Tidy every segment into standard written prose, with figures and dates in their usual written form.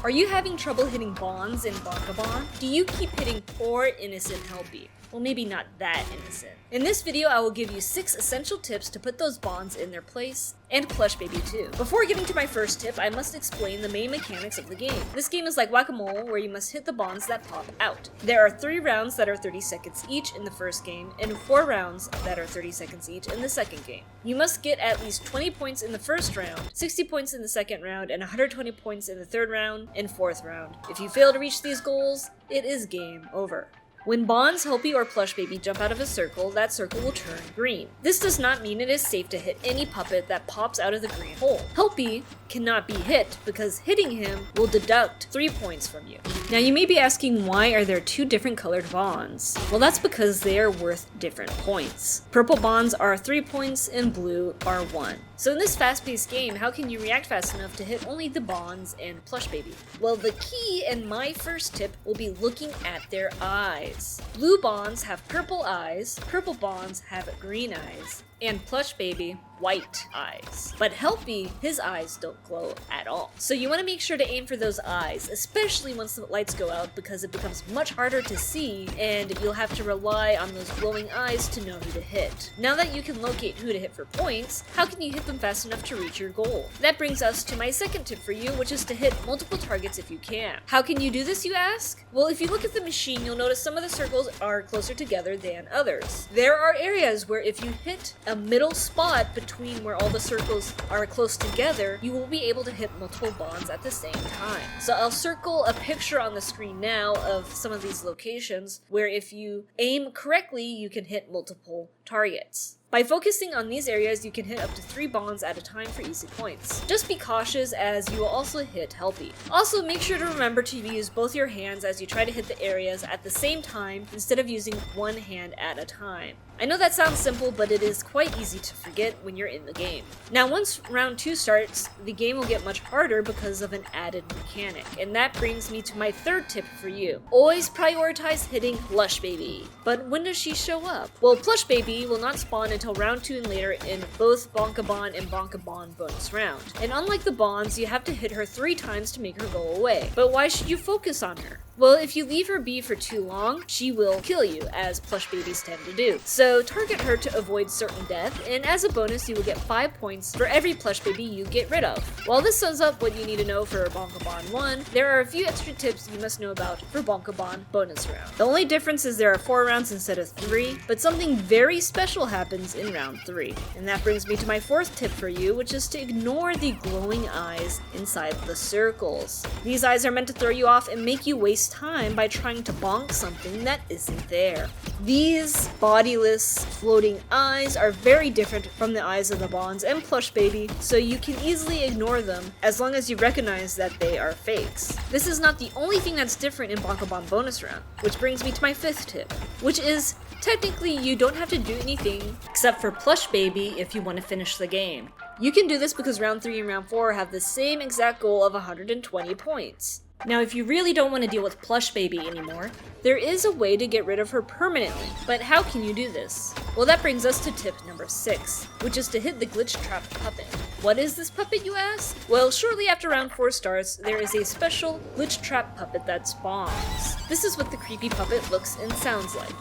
Are you having trouble hitting bonds in Bonk? Do you keep hitting poor, innocent Helpy? Well, maybe not that innocent. In this video, I will give you 6 essential tips to put those bonds in their place, and Plush Baby too. Before getting to my first tip, I must explain the main mechanics of the game. This game is like whack-a-mole, where you must hit the bonds that pop out. There are 3 rounds that are 30 seconds each in the first game, and 4 rounds that are 30 seconds each in the second game. You must get at least 20 points in the first round, 60 points in the second round, and 120 points in the third round and fourth round. If you fail to reach these goals, it is game over. When bonds, Helpy, or Plush Baby jump out of a circle, that circle will turn green. This does not mean it is safe to hit any puppet that pops out of the green hole. Helpy cannot be hit because hitting him will deduct 3 points from you. Now you may be asking, why are there 2 different colored bonds? Well, that's because they are worth different points. Purple bonds are 3 points and blue are 1. So in this fast-paced game, how can you react fast enough to hit only the bonds and Plush Baby? Well, the key and my first tip will be looking at their eyes. Blue bonds have purple eyes, purple bonds have green eyes, and Plush Baby white eyes. But Helpy, his eyes don't glow at all. So you want to make sure to aim for those eyes, especially once the lights go out, because it becomes much harder to see and you'll have to rely on those glowing eyes to know who to hit. Now that you can locate who to hit for points, how can you hit them fast enough to reach your goal? That brings us to my second tip for you, which is to hit multiple targets if you can. How can you do this, you ask? Well, if you look at the machine, you'll notice some of the circles are closer together than others. There are areas where if you hit a middle spot between where all the circles are close together, you will be able to hit multiple bonds at the same time. So I'll circle a picture on the screen now of some of these locations where if you aim correctly, you can hit multiple targets. By focusing on these areas, you can hit up to 3 bonds at a time for easy points. Just be cautious as you will also hit Helpy. Also, make sure to remember to use both your hands as you try to hit the areas at the same time instead of using one hand at a time. I know that sounds simple, but it is quite easy to forget when you're in the game. Now, once round 2 starts, the game will get much harder because of an added mechanic, and that brings me to my third tip for you. Always prioritize hitting Plush Baby. But when does she show up? Well, Plush Baby will not spawn until round 2 and later in both Bonk and Bonk bonus round. And unlike the bonds, you have to hit her 3 times to make her go away. But why should you focus on her? Well, if you leave her be for too long, she will kill you, as Plush Babies tend to do. So target her to avoid certain death, and as a bonus, you will get 5 points for every Plush Baby you get rid of. While this sums up what you need to know for Bonk 1, there are a few extra tips you must know about for Bonk bonus round. The only difference is there are 4 rounds instead of 3, but something very special happens in round 3. And that brings me to my 4th tip for you, which is to ignore the glowing eyes inside the circles. These eyes are meant to throw you off and make you waste time by trying to bonk something that isn't there. These bodiless, floating eyes are very different from the eyes of the bonds and Plush Baby, so you can easily ignore them as long as you recognize that they are fakes. This is not the only thing that's different in Bonk bonus round, which brings me to my 5th tip, which is technically you don't have to do anything except for Plush Baby if you want to finish the game. You can do this because round 3 and round 4 have the same exact goal of 120 points. Now, if you really don't want to deal with Plush Baby anymore, there is a way to get rid of her permanently. But how can you do this? Well, that brings us to tip number 6, which is to hit the glitch trap puppet. What is this puppet, you ask? Well, shortly after round 4 starts, there is a special glitch trap puppet that spawns. This is what the creepy puppet looks and sounds like.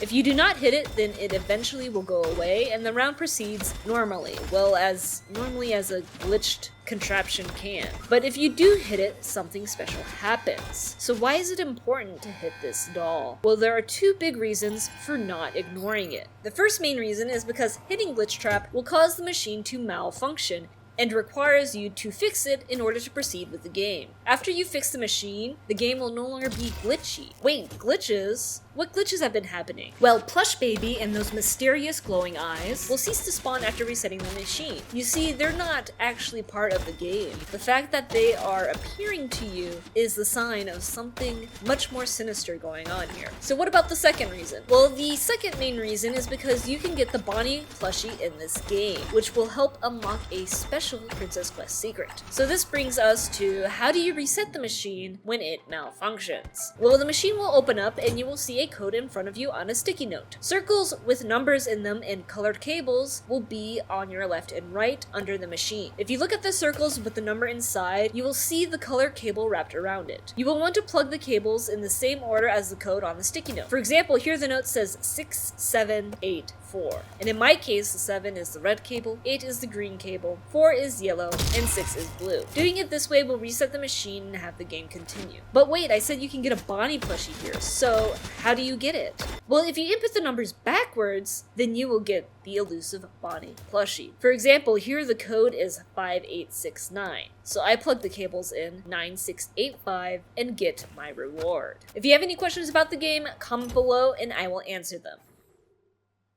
If you do not hit it, then it eventually will go away and the round proceeds normally, well, as normally as a glitched contraption can. But if you do hit it, something special happens. So why is it important to hit this doll? Well, there are 2 big reasons for not ignoring it. The first main reason is because hitting glitch trap will cause the machine to malfunction and requires you to fix it in order to proceed with the game. After you fix the machine, the game will no longer be glitchy. Wait, glitches? What glitches have been happening? Well, Plush Baby and those mysterious glowing eyes will cease to spawn after resetting the machine. You see, they're not actually part of the game. The fact that they are appearing to you is the sign of something much more sinister going on here. So what about the second reason? Well, the second main reason is because you can get the Bonnie plushie in this game, which will help unlock a special official Princess Quest secret. So this brings us to, how do you reset the machine when it malfunctions? Well, the machine will open up and you will see a code in front of you on a sticky note. Circles with numbers in them and colored cables will be on your left and right under the machine. If you look at the circles with the number inside, you will see the color cable wrapped around it. You will want to plug the cables in the same order as the code on the sticky note. For example, here the note says 6, 7, 8, 4. And in my case, the 7 is the red cable, 8 is the green cable, 4 is yellow, and 6 is blue. Doing it this way will reset the machine and have the game continue. But wait, I said you can get a Bonnie plushie here, so how do you get it? Well, if you input the numbers backwards, then you will get the elusive Bonnie plushie. For example, here the code is 5869. So I plug the cables in 9685 and get my reward. If you have any questions about the game, comment below and I will answer them.